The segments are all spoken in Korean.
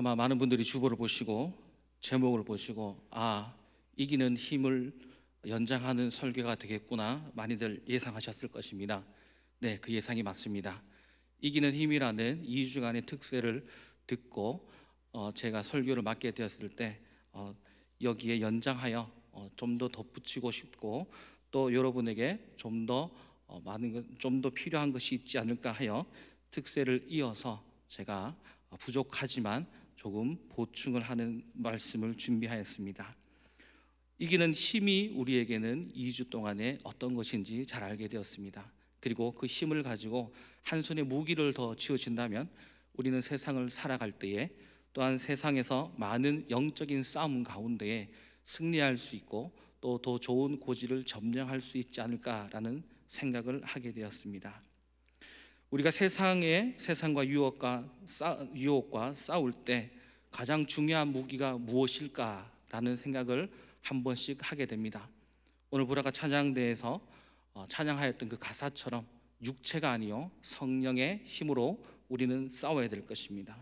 아마 많은 분들이 주보를 보시고 제목을 보시고 이기는 힘을 연장하는 설교가 되겠구나 많이들 예상하셨을 것입니다. 네, 그 예상이 맞습니다. 이기는 힘이라는 2주간의 특세를 듣고 제가 설교를 맡게 되었을 때 여기에 연장하여 좀 더 덧붙이고 싶고 또 여러분에게 좀 더 좀 더 필요한 것이 있지 않을까 하여 특세를 이어서 제가 부족하지만 조금 보충을 하는 말씀을 준비하였습니다. 이기는 힘이 우리에게는 2주 동안에 어떤 것인지 잘 알게 되었습니다. 그리고 그 힘을 가지고 한 손에 무기를 더 쥐어진다면 우리는 세상을 살아갈 때에 또한 세상에서 많은 영적인 싸움 가운데에 승리할 수 있고 또 더 좋은 고지를 점령할 수 있지 않을까라는 생각을 하게 되었습니다. 우리가 세상과 유혹과 싸울 때 가장 중요한 무기가 무엇일까라는 생각을 한 번씩 하게 됩니다. 오늘 보라가 찬양대에서 찬양하였던 그 가사처럼 육체가 아니요 성령의 힘으로 우리는 싸워야 될 것입니다.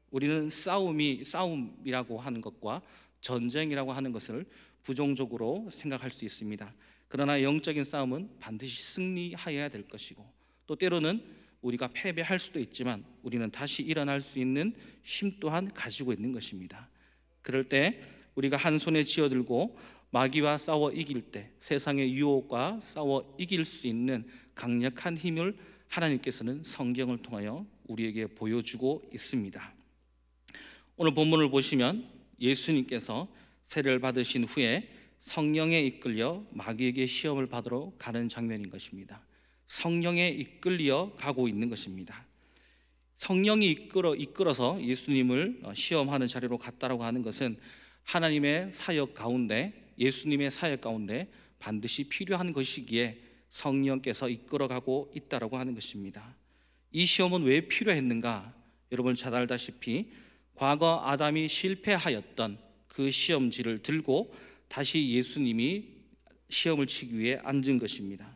우리는 싸움이라고 하는 것과 전쟁이라고 하는 것을 부정적으로 생각할 수 있습니다. 그러나 영적인 싸움은 반드시 승리하여야 될 것이고 또 때로는 우리가 패배할 수도 있지만 우리는 다시 일어날 수 있는 힘 또한 가지고 있는 것입니다. 그럴 때 우리가 한 손에 쥐어들고 마귀와 싸워 이길 때 세상의 유혹과 싸워 이길 수 있는 강력한 힘을 하나님께서는 성경을 통하여 우리에게 보여주고 있습니다. 오늘 본문을 보시면 예수님께서 세례를 받으신 후에 성령에 이끌려 마귀에게 시험을 받으러 가는 장면인 것입니다. 성령에 이끌려 가고 있는 것입니다. 성령이 이끌어서 예수님을 시험하는 자리로 갔다라고 하는 것은 하나님의 사역 가운데 예수님의 사역 가운데 반드시 필요한 것이기에 성령께서 이끌어가고 있다라고 하는 것입니다. 이 시험은 왜 필요했는가? 여러분 잘 알다시피 과거 아담이 실패하였던 그 시험지를 들고 다시 예수님이 시험을 치기 위해 앉은 것입니다.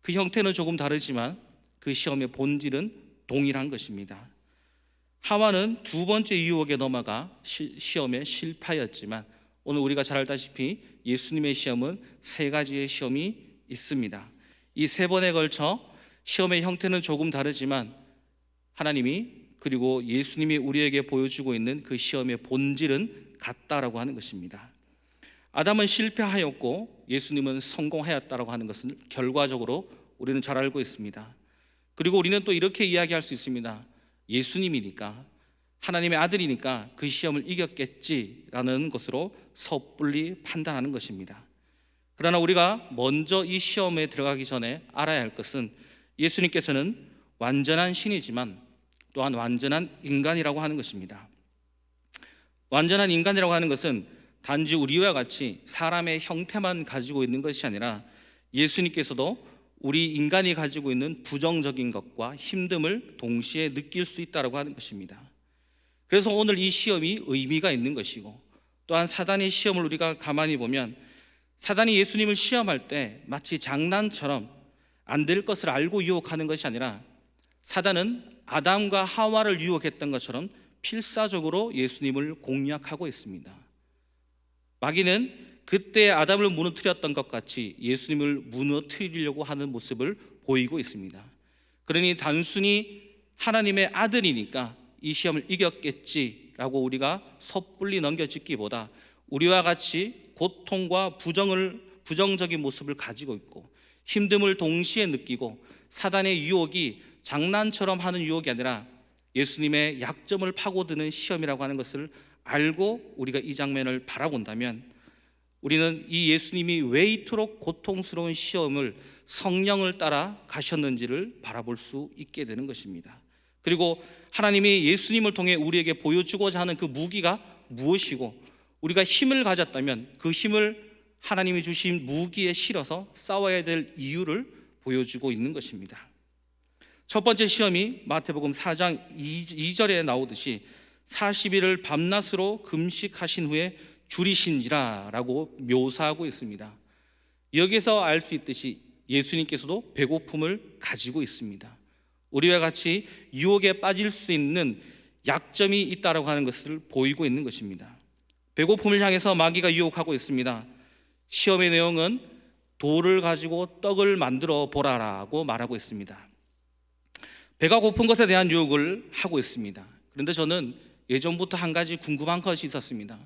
그 형태는 조금 다르지만 그 시험의 본질은 동일한 것입니다. 하와는 두 번째 유혹에 넘어가 시험에 실패하였지만 오늘 우리가 잘 알다시피 예수님의 시험은 세 가지의 시험이 있습니다. 이 세 번에 걸쳐 시험의 형태는 조금 다르지만 하나님이 그리고 예수님이 우리에게 보여주고 있는 그 시험의 본질은 같다라고 하는 것입니다. 아담은 실패하였고 예수님은 성공하였다라고 하는 것은 결과적으로 우리는 잘 알고 있습니다. 그리고 우리는 또 이렇게 이야기할 수 있습니다. 예수님이니까 하나님의 아들이니까 그 시험을 이겼겠지라는 것으로 섣불리 판단하는 것입니다. 그러나 우리가 먼저 이 시험에 들어가기 전에 알아야 할 것은 예수님께서는 완전한 신이지만 또한 완전한 인간이라고 하는 것입니다. 완전한 인간이라고 하는 것은 단지 우리와 같이 사람의 형태만 가지고 있는 것이 아니라 예수님께서도 우리 인간이 가지고 있는 부정적인 것과 힘듦을 동시에 느낄 수 있다고 하는 것입니다. 그래서 오늘 이 시험이 의미가 있는 것이고 또한 사단의 시험을 우리가 가만히 보면 사단이 예수님을 시험할 때 마치 장난처럼 안 될 것을 알고 유혹하는 것이 아니라 사단은 아담과 하와를 유혹했던 것처럼 필사적으로 예수님을 공략하고 있습니다. 마귀는 그때 아담을 무너뜨렸던 것 같이 예수님을 무너뜨리려고 하는 모습을 보이고 있습니다. 그러니 단순히 하나님의 아들이니까 이 시험을 이겼겠지라고 우리가 섣불리 넘겨짓기보다 우리와 같이 고통과 부정적인 모습을 가지고 있고 힘듦을 동시에 느끼고 사단의 유혹이 장난처럼 하는 유혹이 아니라 예수님의 약점을 파고드는 시험이라고 하는 것을 알고 우리가 이 장면을 바라본다면 우리는 이 예수님이 왜 이토록 고통스러운 시험을 성령을 따라 가셨는지를 바라볼 수 있게 되는 것입니다. 그리고 하나님이 예수님을 통해 우리에게 보여주고자 하는 그 무기가 무엇이고 우리가 힘을 가졌다면 그 힘을 하나님이 주신 무기에 실어서 싸워야 될 이유를 보여주고 있는 것입니다. 첫 번째 시험이 마태복음 4장 2절에 나오듯이 40일을 밤낮으로 금식하신 후에 줄이신지라 라고 묘사하고 있습니다. 여기서 알 수 있듯이 예수님께서도 배고픔을 가지고 있습니다. 우리와 같이 유혹에 빠질 수 있는 약점이 있다라고 하는 것을 보이고 있는 것입니다. 배고픔을 향해서 마귀가 유혹하고 있습니다. 시험의 내용은 돌을 가지고 떡을 만들어 보라라고 말하고 있습니다. 배가 고픈 것에 대한 유혹을 하고 있습니다. 그런데 저는 예전부터 한 가지 궁금한 것이 있었습니다.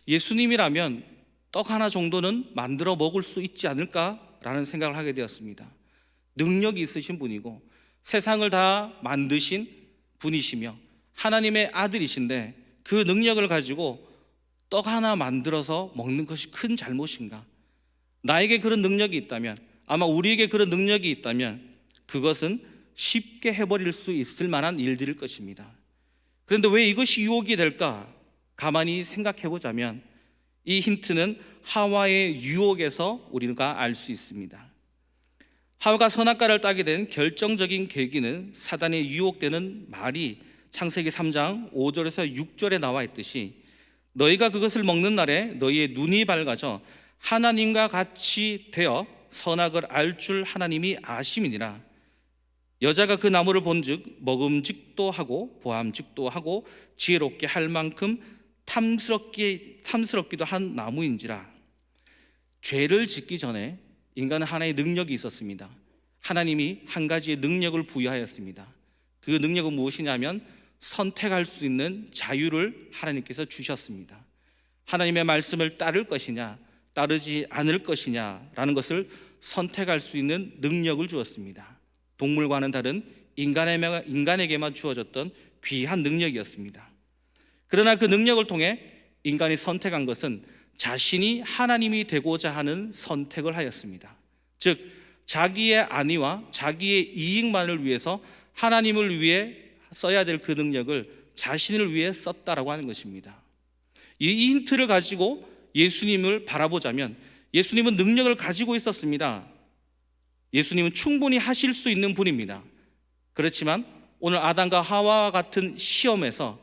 예수님이라면 떡 하나 정도는 만들어 먹을 수 있지 않을까라는 생각을 하게 되었습니다. 능력이 있으신 분이고 세상을 다 만드신 분이시며 하나님의 아들이신데 그 능력을 가지고 떡 하나 만들어서 먹는 것이 큰 잘못인가? 나에게 그런 능력이 있다면, 아마 우리에게 그런 능력이 있다면 그것은 쉽게 해버릴 수 있을 만한 일들일 것입니다. 그런데 왜 이것이 유혹이 될까? 가만히 생각해 보자면 이 힌트는 하와의 유혹에서 우리가 알 수 있습니다. 하와가 선악과를 따게 된 결정적인 계기는 사단에 유혹되는 말이 창세기 3장 5절에서 6절에 나와 있듯이 너희가 그것을 먹는 날에 너희의 눈이 밝아져 하나님과 같이 되어 선악을 알 줄 하나님이 아심이니라. 여자가 그 나무를 본즉 먹음직도 하고 보암직도 하고 지혜롭게 할 만큼 탐스럽기도 한 나무인지라. 죄를 짓기 전에 인간은 하나의 능력이 있었습니다. 하나님이 한 가지의 능력을 부여하였습니다. 그 능력은 무엇이냐면 선택할 수 있는 자유를 하나님께서 주셨습니다. 하나님의 말씀을 따를 것이냐 따르지 않을 것이냐라는 것을 선택할 수 있는 능력을 주었습니다. 동물과는 다른 인간에게만 주어졌던 귀한 능력이었습니다. 그러나 그 능력을 통해 인간이 선택한 것은 자신이 하나님이 되고자 하는 선택을 하였습니다. 즉 자기의 안위와 자기의 이익만을 위해서 하나님을 위해 써야 될 그 능력을 자신을 위해 썼다라고 하는 것입니다. 이 힌트를 가지고 예수님을 바라보자면 예수님은 능력을 가지고 있었습니다. 예수님은 충분히 하실 수 있는 분입니다. 그렇지만 오늘 아담과 하와와 같은 시험에서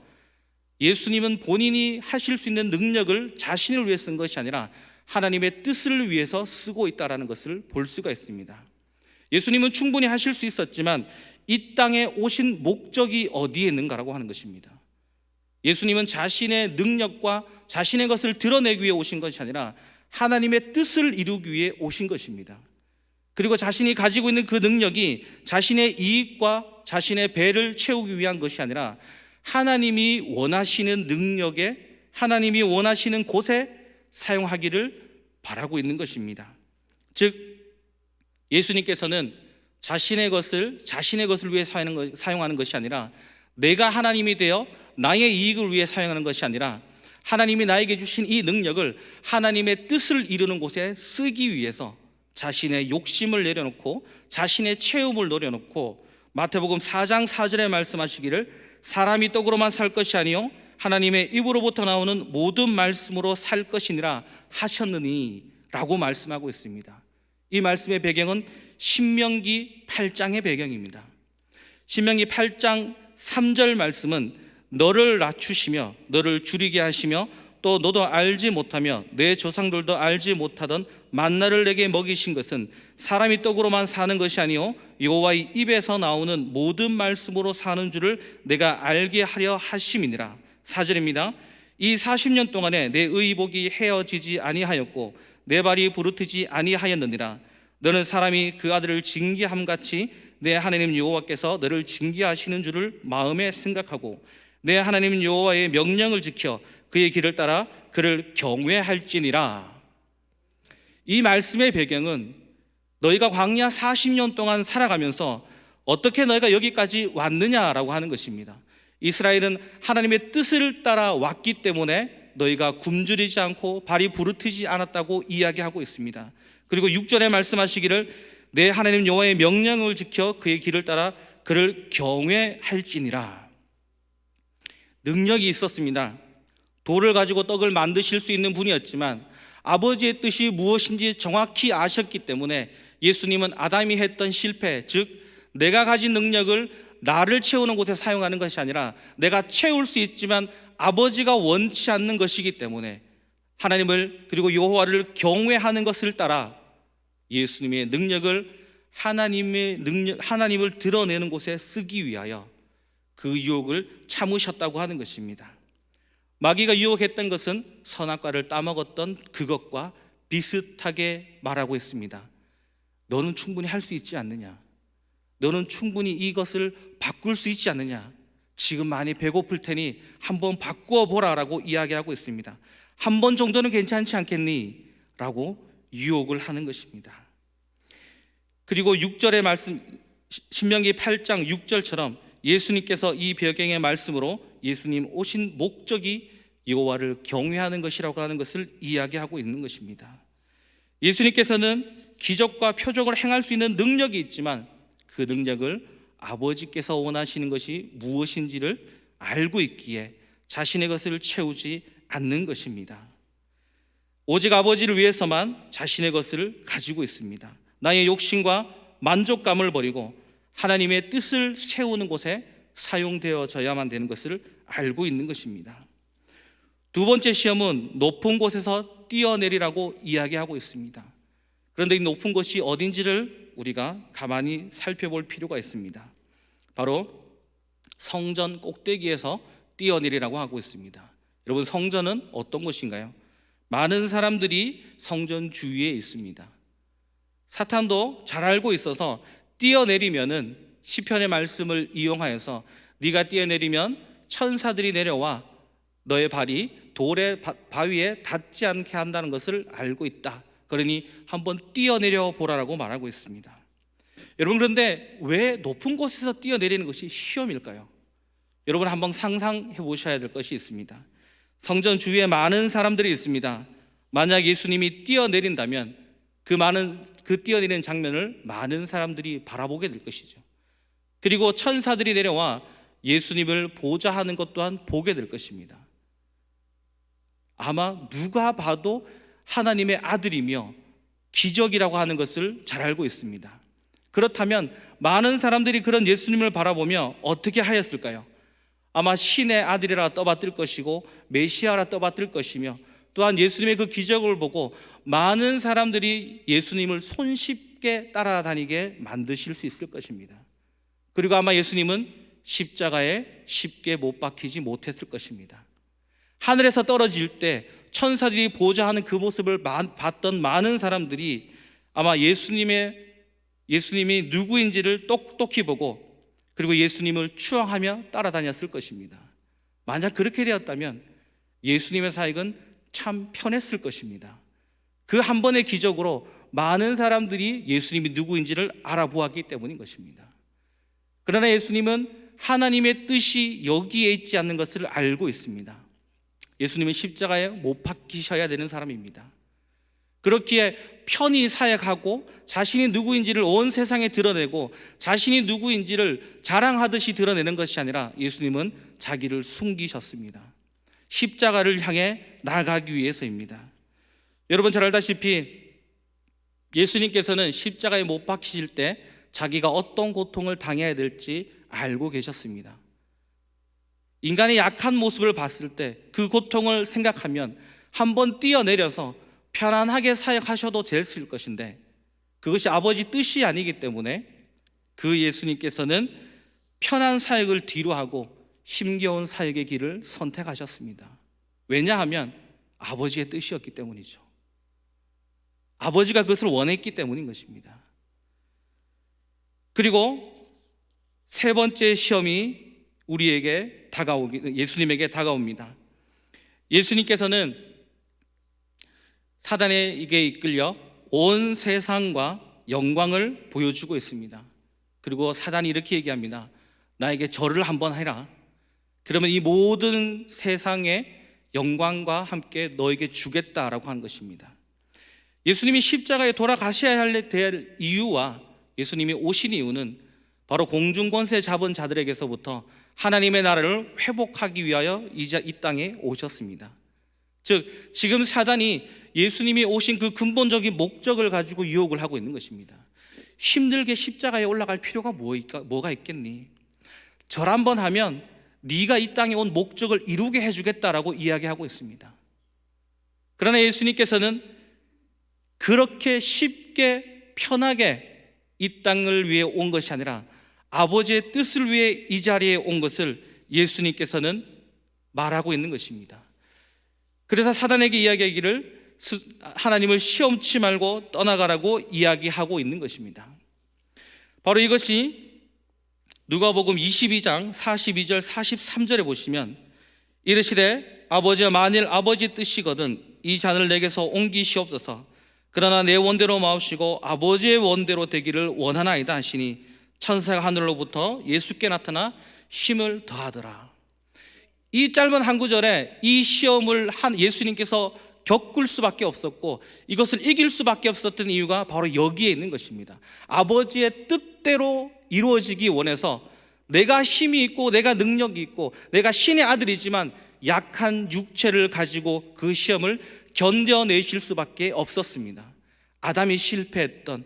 예수님은 본인이 하실 수 있는 능력을 자신을 위해 쓴 것이 아니라 하나님의 뜻을 위해서 쓰고 있다는 것을 볼 수가 있습니다. 예수님은 충분히 하실 수 있었지만 이 땅에 오신 목적이 어디에 있는가라고 하는 것입니다. 예수님은 자신의 능력과 자신의 것을 드러내기 위해 오신 것이 아니라 하나님의 뜻을 이루기 위해 오신 것입니다. 그리고 자신이 가지고 있는 그 능력이 자신의 이익과 자신의 배를 채우기 위한 것이 아니라 하나님이 원하시는 능력에 하나님이 원하시는 곳에 사용하기를 바라고 있는 것입니다. 즉 예수님께서는 자신의 것을 위해 사용하는 것이 아니라 내가 하나님이 되어 나의 이익을 위해 사용하는 것이 아니라 하나님이 나에게 주신 이 능력을 하나님의 뜻을 이루는 곳에 쓰기 위해서 자신의 욕심을 내려놓고 자신의 체험을 내려놓고 마태복음 4장 4절에 말씀하시기를 사람이 떡으로만 살 것이 아니요 하나님의 입으로부터 나오는 모든 말씀으로 살 것이니라 하셨느니 라고 말씀하고 있습니다. 이 말씀의 배경은 신명기 8장의 배경입니다. 신명기 8장 3절 말씀은 너를 낮추시며 너를 줄이게 하시며 또 너도 알지 못하며 내 조상들도 알지 못하던 만나를 내게 먹이신 것은 사람이 떡으로만 사는 것이 아니요 여호와의 입에서 나오는 모든 말씀으로 사는 줄을 내가 알게 하려 하심이니라. 4절입니다. 이 40년 동안에 내 의복이 헤어지지 아니하였고 내 발이 부르트지 아니하였느니라. 너는 사람이 그 아들을 징계함같이 내 하나님 여호와께서 너를 징계하시는 줄을 마음에 생각하고 내 하나님 여호와의 명령을 지켜 그의 길을 따라 그를 경외할지니라. 이 말씀의 배경은 너희가 광야 40년 동안 살아가면서 어떻게 너희가 여기까지 왔느냐라고 하는 것입니다. 이스라엘은 하나님의 뜻을 따라 왔기 때문에 너희가 굶주리지 않고 발이 부르트지 않았다고 이야기하고 있습니다. 그리고 6절에 말씀하시기를 내 하나님 여호와의 명령을 지켜 그의 길을 따라 그를 경외할지니라. 능력이 있었습니다. 돌을 가지고 떡을 만드실 수 있는 분이었지만 아버지의 뜻이 무엇인지 정확히 아셨기 때문에 예수님은 아담이 했던 실패, 즉 내가 가진 능력을 나를 채우는 곳에 사용하는 것이 아니라 내가 채울 수 있지만 아버지가 원치 않는 것이기 때문에 하나님을 그리고 여호와를 경외하는 것을 따라 예수님의 능력을 하나님을 드러내는 곳에 쓰기 위하여 그 유혹을 참으셨다고 하는 것입니다. 마귀가 유혹했던 것은 선악과를 따먹었던 그것과 비슷하게 말하고 있습니다. 너는 충분히 할 수 있지 않느냐? 너는 충분히 이것을 바꿀 수 있지 않느냐? 지금 많이 배고플 테니 한번 바꾸어 보라라고 이야기하고 있습니다. 한 번 정도는 괜찮지 않겠니? 라고 유혹을 하는 것입니다. 그리고 6절의 말씀, 신명기 8장 6절처럼 예수님께서 이 배경의 말씀으로 예수님 오신 목적이 여호와를 경외하는 것이라고 하는 것을 이야기하고 있는 것입니다. 예수님께서는 기적과 표적을 행할 수 있는 능력이 있지만 그 능력을 아버지께서 원하시는 것이 무엇인지를 알고 있기에 자신의 것을 채우지 않는 것입니다. 오직 아버지를 위해서만 자신의 것을 가지고 있습니다. 나의 욕심과 만족감을 버리고 하나님의 뜻을 세우는 곳에 사용되어져야만 되는 것을 알고 있는 것입니다. 두 번째 시험은 높은 곳에서 뛰어내리라고 이야기하고 있습니다. 그런데 이 높은 곳이 어딘지를 우리가 가만히 살펴볼 필요가 있습니다. 바로 성전 꼭대기에서 뛰어내리라고 하고 있습니다. 여러분, 성전은 어떤 곳인가요? 많은 사람들이 성전 주위에 있습니다. 사탄도 잘 알고 있어서 뛰어내리면은 시편의 말씀을 이용하여서 네가 뛰어내리면 천사들이 내려와 너의 발이 돌의 바위에 닿지 않게 한다는 것을 알고 있다. 그러니 한번 뛰어내려 보라라고 말하고 있습니다. 여러분, 그런데 왜 높은 곳에서 뛰어내리는 것이 시험일까요? 여러분, 한번 상상해 보셔야 될 것이 있습니다. 성전 주위에 많은 사람들이 있습니다. 만약 예수님이 뛰어내린다면 그 뛰어내리는 장면을 많은 사람들이 바라보게 될 것이죠. 그리고 천사들이 내려와 예수님을 보좌하는 것 또한 보게 될 것입니다. 아마 누가 봐도 하나님의 아들이며 기적이라고 하는 것을 잘 알고 있습니다. 그렇다면 많은 사람들이 그런 예수님을 바라보며 어떻게 하였을까요? 아마 신의 아들이라 떠받들 것이고 메시아라 떠받들 것이며, 또한 예수님의 그 기적을 보고 많은 사람들이 예수님을 손쉽게 따라다니게 만드실 수 있을 것입니다. 그리고 아마 예수님은 십자가에 쉽게 못 박히지 못했을 것입니다. 하늘에서 떨어질 때 천사들이 보좌하는 그 모습을 봤던 많은 사람들이 아마 예수님이 누구인지를 똑똑히 보고 그리고 예수님을 추앙하며 따라다녔을 것입니다. 만약 그렇게 되었다면 예수님의 사역은 참 편했을 것입니다. 그 한 번의 기적으로 많은 사람들이 예수님이 누구인지를 알아보았기 때문인 것입니다. 그러나 예수님은 하나님의 뜻이 여기에 있지 않는 것을 알고 있습니다. 예수님은 십자가에 못 박히셔야 되는 사람입니다. 그렇기에 편히 사역하고 자신이 누구인지를 온 세상에 드러내고 자신이 누구인지를 자랑하듯이 드러내는 것이 아니라 예수님은 자기를 숨기셨습니다. 십자가를 향해 나아가기 위해서입니다. 여러분, 잘 알다시피 예수님께서는 십자가에 못 박히실 때 자기가 어떤 고통을 당해야 될지 알고 계셨습니다. 인간의 약한 모습을 봤을 때 그 고통을 생각하면 한번 뛰어내려서 편안하게 사역하셔도 될 것인데 그것이 아버지 뜻이 아니기 때문에 그 예수님께서는 편한 사역을 뒤로하고 힘겨운 사역의 길을 선택하셨습니다. 왜냐하면 아버지의 뜻이었기 때문이죠. 아버지가 그것을 원했기 때문인 것입니다. 그리고 세 번째 시험이 예수님에게 다가옵니다. 예수님께서는 사단에게 이끌려 온 세상과 영광을 보여주고 있습니다. 그리고 사단이 이렇게 얘기합니다. 나에게 절을 한번 해라. 그러면 이 모든 세상의 영광과 함께 너에게 주겠다라고 하는 것입니다. 예수님이 십자가에 돌아가셔야 될 이유와 예수님이 오신 이유는 바로 공중권세 잡은 자들에게서부터 하나님의 나라를 회복하기 위하여 이 땅에 오셨습니다. 즉, 지금 사단이 예수님이 오신 그 근본적인 목적을 가지고 유혹을 하고 있는 것입니다. 힘들게 십자가에 올라갈 필요가 뭐가 있겠니? 절 한번 하면 네가 이 땅에 온 목적을 이루게 해주겠다라고 이야기하고 있습니다. 그러나 예수님께서는 그렇게 쉽게 편하게 이 땅을 위해 온 것이 아니라 아버지의 뜻을 위해 이 자리에 온 것을 예수님께서는 말하고 있는 것입니다. 그래서 사단에게 이야기하기를 하나님을 시험치 말고 떠나가라고 이야기하고 있는 것입니다. 바로 이것이 누가복음 22장 42절 43절에 보시면 이르시되 아버지여 만일 아버지 뜻이거든 이 잔을 내게서 옮기시옵소서. 그러나 내 원대로 마옵시고 아버지의 원대로 되기를 원하나이다 하시니 천사가 하늘로부터 예수께 나타나 힘을 더하더라. 이 짧은 한 구절에 이 시험을 예수님께서 겪을 수밖에 없었고 이것을 이길 수밖에 없었던 이유가 바로 여기에 있는 것입니다. 아버지의 뜻대로 이루어지기 원해서 내가 힘이 있고 내가 능력이 있고 내가 신의 아들이지만 약한 육체를 가지고 그 시험을 견뎌내실 수밖에 없었습니다. 아담이 실패했던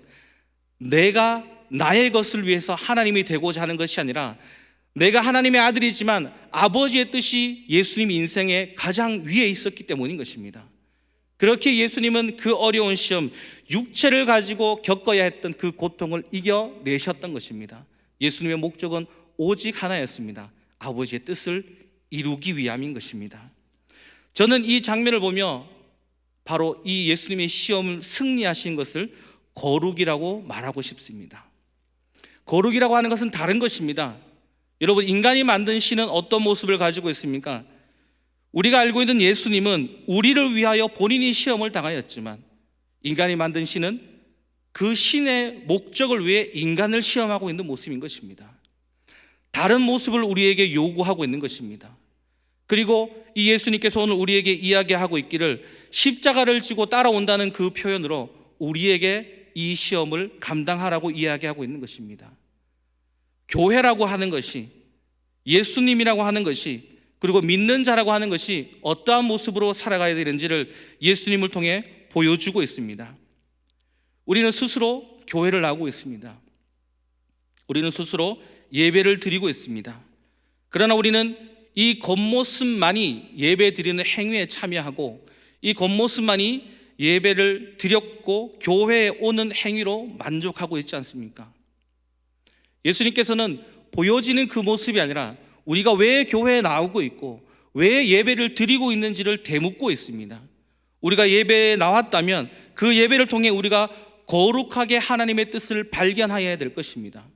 내가 나의 것을 위해서 하나님이 되고자 하는 것이 아니라 내가 하나님의 아들이지만 아버지의 뜻이 예수님 인생의 가장 위에 있었기 때문인 것입니다. 그렇게 예수님은 그 어려운 시험, 육체를 가지고 겪어야 했던 그 고통을 이겨내셨던 것입니다. 예수님의 목적은 오직 하나였습니다. 아버지의 뜻을 이루기 위함인 것입니다. 저는 이 장면을 보며 바로 이 예수님의 시험을 승리하신 것을 거룩이라고 말하고 싶습니다. 거룩이라고 하는 것은 다른 것입니다. 여러분, 인간이 만든 신은 어떤 모습을 가지고 있습니까? 우리가 알고 있는 예수님은 우리를 위하여 본인이 시험을 당하였지만 인간이 만든 신은 그 신의 목적을 위해 인간을 시험하고 있는 모습인 것입니다. 다른 모습을 우리에게 요구하고 있는 것입니다. 그리고 이 예수님께서 오늘 우리에게 이야기하고 있기를 십자가를 지고 따라온다는 그 표현으로 우리에게 이 시험을 감당하라고 이야기하고 있는 것입니다. 교회라고 하는 것이, 예수님이라고 하는 것이, 그리고 믿는 자라고 하는 것이 어떠한 모습으로 살아가야 되는지를 예수님을 통해 보여주고 있습니다. 우리는 스스로 교회를 나오고 있습니다. 우리는 스스로 예배를 드리고 있습니다. 그러나 우리는 이 겉모습만이 예배 드리는 행위에 참여하고 이 겉모습만이 예배를 드렸고 교회에 오는 행위로 만족하고 있지 않습니까? 예수님께서는 보여지는 그 모습이 아니라 우리가 왜 교회에 나오고 있고 왜 예배를 드리고 있는지를 되묻고 있습니다. 우리가 예배에 나왔다면 그 예배를 통해 우리가 거룩하게 하나님의 뜻을 발견해야 될 것입니다.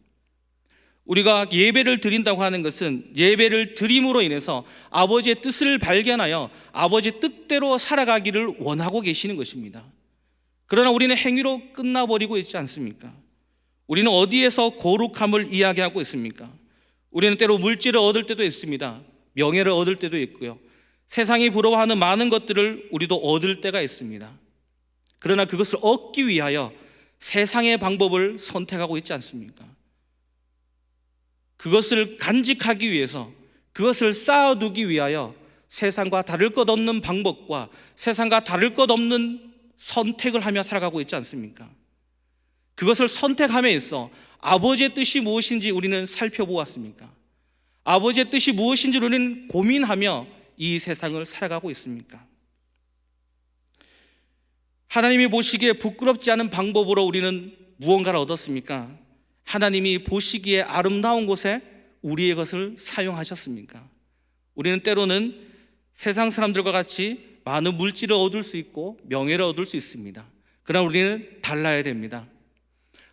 우리가 예배를 드린다고 하는 것은 예배를 드림으로 인해서 아버지의 뜻을 발견하여 아버지의 뜻대로 살아가기를 원하고 계시는 것입니다. 그러나 우리는 행위로 끝나버리고 있지 않습니까? 우리는 어디에서 거룩함을 이야기하고 있습니까? 우리는 때로 물질을 얻을 때도 있습니다. 명예를 얻을 때도 있고요. 세상이 부러워하는 많은 것들을 우리도 얻을 때가 있습니다. 그러나 그것을 얻기 위하여 세상의 방법을 선택하고 있지 않습니까? 그것을 간직하기 위해서, 그것을 쌓아두기 위하여 세상과 다를 것 없는 방법과 세상과 다를 것 없는 선택을 하며 살아가고 있지 않습니까? 그것을 선택함에 있어 아버지의 뜻이 무엇인지 우리는 살펴보았습니까? 아버지의 뜻이 무엇인지 우리는 고민하며 이 세상을 살아가고 있습니까? 하나님이 보시기에 부끄럽지 않은 방법으로 우리는 무언가를 얻었습니까? 하나님이 보시기에 아름다운 곳에 우리의 것을 사용하셨습니까? 우리는 때로는 세상 사람들과 같이 많은 물질을 얻을 수 있고 명예를 얻을 수 있습니다. 그러나 우리는 달라야 됩니다.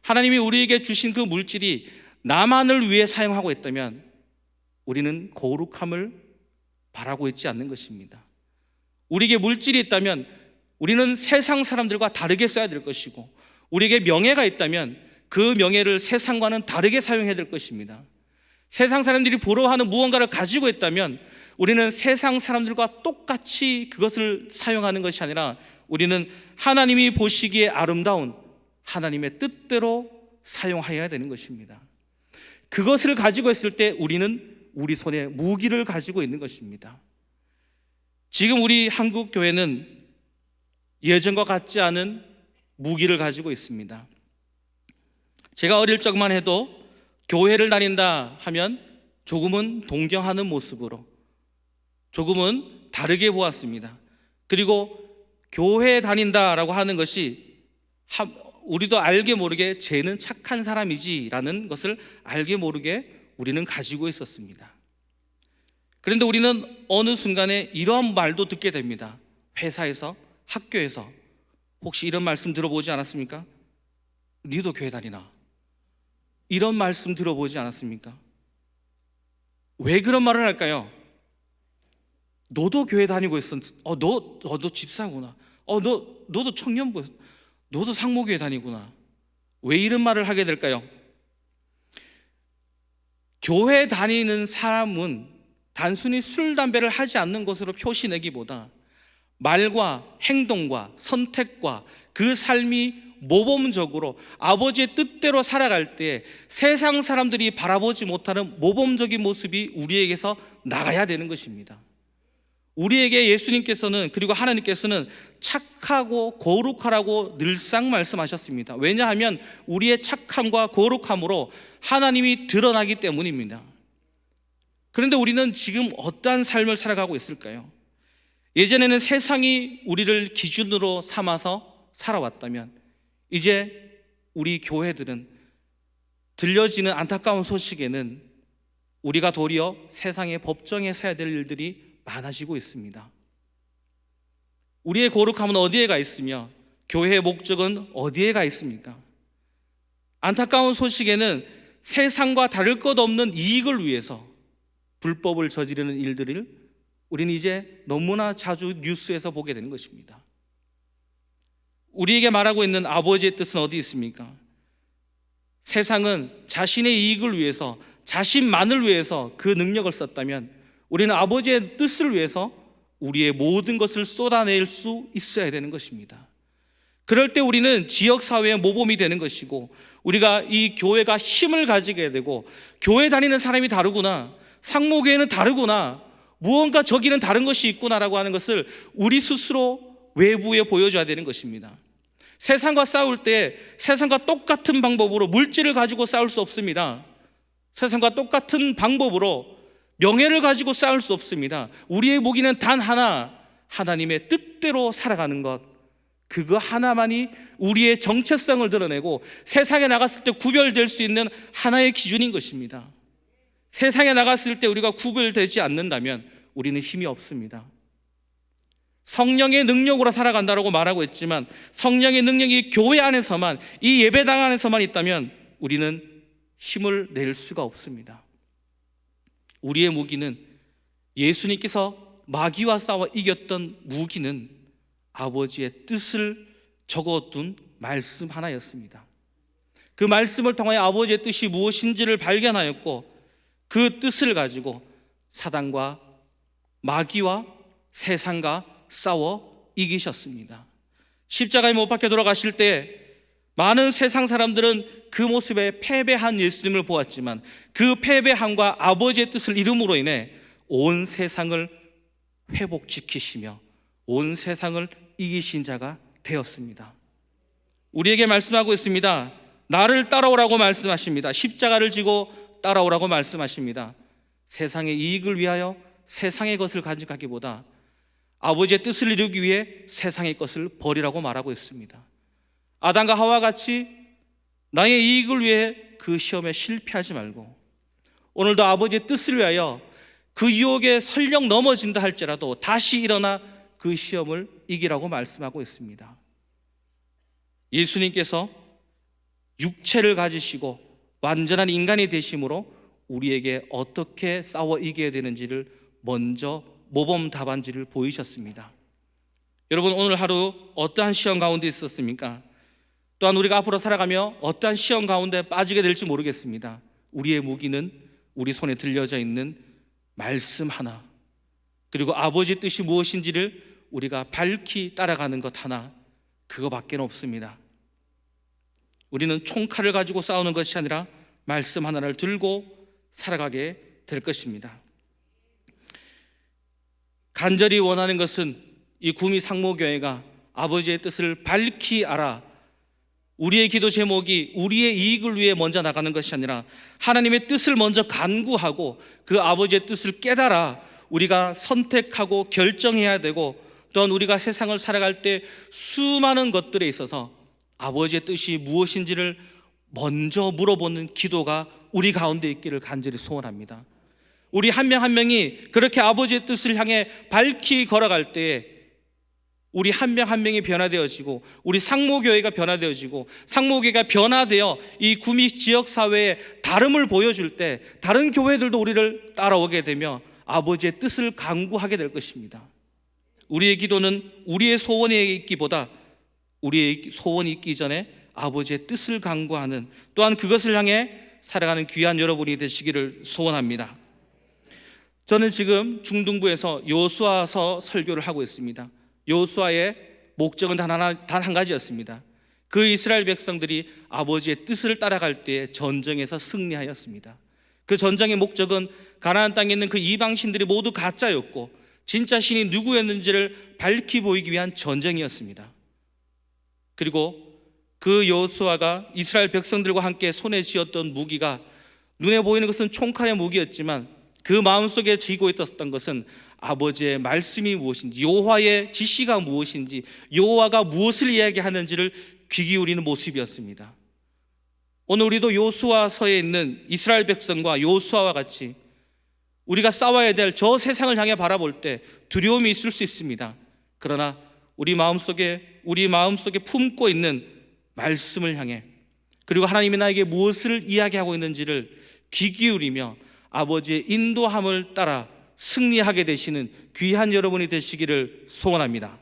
하나님이 우리에게 주신 그 물질이 나만을 위해 사용하고 있다면 우리는 거룩함을 바라고 있지 않는 것입니다. 우리에게 물질이 있다면 우리는 세상 사람들과 다르게 써야 될 것이고, 우리에게 명예가 있다면 그 명예를 세상과는 다르게 사용해야 될 것입니다. 세상 사람들이 부러워하는 무언가를 가지고 있다면 우리는 세상 사람들과 똑같이 그것을 사용하는 것이 아니라 우리는 하나님이 보시기에 아름다운 하나님의 뜻대로 사용해야 되는 것입니다. 그것을 가지고 있을 때 우리는 우리 손에 무기를 가지고 있는 것입니다. 지금 우리 한국 교회는 예전과 같지 않은 무기를 가지고 있습니다. 제가 어릴 적만 해도 교회를 다닌다 하면 조금은 동경하는 모습으로, 조금은 다르게 보았습니다. 그리고 교회에 다닌다라고 하는 것이 우리도 알게 모르게 쟤는 착한 사람이지라는 것을 알게 모르게 우리는 가지고 있었습니다. 그런데 우리는 어느 순간에 이러한 말도 듣게 됩니다. 회사에서, 학교에서. 혹시 이런 말씀 들어보지 않았습니까? 니도 교회 다니나? 이런 말씀 들어보지 않았습니까? 왜 그런 말을 할까요? 너도 교회 다니고 있어. 너도 집사구나. 너도 청년부, 너도 상무교회 다니구나. 왜 이런 말을 하게 될까요? 교회 다니는 사람은 단순히 술, 담배를 하지 않는 것으로 표시내기보다 말과 행동과 선택과 그 삶이 모범적으로 아버지의 뜻대로 살아갈 때 세상 사람들이 바라보지 못하는 모범적인 모습이 우리에게서 나가야 되는 것입니다. 우리에게 예수님께서는, 그리고 하나님께서는 착하고 거룩하라고 늘상 말씀하셨습니다. 왜냐하면 우리의 착함과 거룩함으로 하나님이 드러나기 때문입니다. 그런데 우리는 지금 어떠한 삶을 살아가고 있을까요? 예전에는 세상이 우리를 기준으로 삼아서 살아왔다면 이제 우리 교회들은 들려지는 안타까운 소식에는 우리가 도리어 세상의 법정에 서야 될 일들이 많아지고 있습니다. 우리의 거룩함은 어디에 가 있으며 교회의 목적은 어디에 가 있습니까? 안타까운 소식에는 세상과 다를 것 없는 이익을 위해서 불법을 저지르는 일들을 우리는 이제 너무나 자주 뉴스에서 보게 되는 것입니다. 우리에게 말하고 있는 아버지의 뜻은 어디 있습니까? 세상은 자신의 이익을 위해서, 자신만을 위해서 그 능력을 썼다면 우리는 아버지의 뜻을 위해서 우리의 모든 것을 쏟아낼 수 있어야 되는 것입니다. 그럴 때 우리는 지역사회의 모범이 되는 것이고, 우리가 이 교회가 힘을 가지게 되고, 교회 다니는 사람이 다르구나, 상무교회는 다르구나, 무언가 저기는 다른 것이 있구나라고 하는 것을 우리 스스로 외부에 보여줘야 되는 것입니다. 세상과 싸울 때 세상과 똑같은 방법으로 물질을 가지고 싸울 수 없습니다. 세상과 똑같은 방법으로 명예를 가지고 싸울 수 없습니다. 우리의 무기는 단 하나, 하나님의 뜻대로 살아가는 것, 그거 하나만이 우리의 정체성을 드러내고 세상에 나갔을 때 구별될 수 있는 하나의 기준인 것입니다. 세상에 나갔을 때 우리가 구별되지 않는다면 우리는 힘이 없습니다. 성령의 능력으로 살아간다고 말하고 있지만 성령의 능력이 교회 안에서만, 이 예배당 안에서만 있다면 우리는 힘을 낼 수가 없습니다. 우리의 무기는, 예수님께서 마귀와 싸워 이겼던 무기는 아버지의 뜻을 적어둔 말씀 하나였습니다. 그 말씀을 통하여 아버지의 뜻이 무엇인지를 발견하였고, 그 뜻을 가지고 사단과 마귀와 세상과 싸워 이기셨습니다. 십자가에 못 박혀 돌아가실 때 많은 세상 사람들은 그 모습에 패배한 예수님을 보았지만 그 패배함과 아버지의 뜻을 이름으로 인해 온 세상을 회복시키시며 온 세상을 이기신 자가 되었습니다. 우리에게 말씀하고 있습니다. 나를 따라오라고 말씀하십니다. 십자가를 지고 따라오라고 말씀하십니다. 세상의 이익을 위하여 세상의 것을 가져가기보다 아버지의 뜻을 이루기 위해 세상의 것을 버리라고 말하고 있습니다. 아담과 하와 같이 나의 이익을 위해 그 시험에 실패하지 말고, 오늘도 아버지의 뜻을 위하여 그 유혹에 설령 넘어진다 할지라도 다시 일어나 그 시험을 이기라고 말씀하고 있습니다. 예수님께서 육체를 가지시고 완전한 인간이 되심으로 우리에게 어떻게 싸워 이겨야 되는지를 먼저 모범 답안지를 보이셨습니다. 여러분, 오늘 하루 어떠한 시험 가운데 있었습니까? 또한 우리가 앞으로 살아가며 어떠한 시험 가운데 빠지게 될지 모르겠습니다. 우리의 무기는 우리 손에 들려져 있는 말씀 하나, 그리고 아버지의 뜻이 무엇인지를 우리가 밝히 따라가는 것 하나, 그거밖에 없습니다. 우리는 총칼을 가지고 싸우는 것이 아니라 말씀 하나를 들고 살아가게 될 것입니다. 간절히 원하는 것은 이 구미 상무교회가 아버지의 뜻을 밝히 알아 우리의 기도 제목이 우리의 이익을 위해 먼저 나가는 것이 아니라 하나님의 뜻을 먼저 간구하고 그 아버지의 뜻을 깨달아 우리가 선택하고 결정해야 되고, 또한 우리가 세상을 살아갈 때 수많은 것들에 있어서 아버지의 뜻이 무엇인지를 먼저 물어보는 기도가 우리 가운데 있기를 간절히 소원합니다. 우리 한 명 한 명이 그렇게 아버지의 뜻을 향해 밝히 걸어갈 때에 우리 한 명 한 명이 변화되어지고, 우리 상모교회가 변화되어지고, 상모교회가 변화되어 이 구미 지역사회에 다름을 보여줄 때 다른 교회들도 우리를 따라오게 되며 아버지의 뜻을 강구하게 될 것입니다. 우리의 기도는 우리의 소원이 있기보다 우리의 소원이 있기 전에 아버지의 뜻을 강구하는, 또한 그것을 향해 살아가는 귀한 여러분이 되시기를 소원합니다. 저는 지금 중등부에서 여호수아서 설교를 하고 있습니다. 여호수아의 목적은 단 한 가지였습니다. 그 이스라엘 백성들이 아버지의 뜻을 따라갈 때 전쟁에서 승리하였습니다. 그 전쟁의 목적은 가나안 땅에 있는 그 이방신들이 모두 가짜였고 진짜 신이 누구였는지를 밝히 보이기 위한 전쟁이었습니다. 그리고 그 여호수아가 이스라엘 백성들과 함께 손에 쥐었던 무기가 눈에 보이는 것은 총칼의 무기였지만 그 마음속에 쥐고 있었던 것은 아버지의 말씀이 무엇인지, 여호와의 지시가 무엇인지, 여호와가 무엇을 이야기하는지를 귀 기울이는 모습이었습니다. 오늘 우리도 여호수아서에 있는 이스라엘 백성과 여호수아와 같이 우리가 싸워야 될 저 세상을 향해 바라볼 때 두려움이 있을 수 있습니다. 그러나 우리 마음속에 품고 있는 말씀을 향해, 그리고 하나님이 나에게 무엇을 이야기하고 있는지를 귀 기울이며 아버지의 인도함을 따라 승리하게 되시는 귀한 여러분이 되시기를 소원합니다.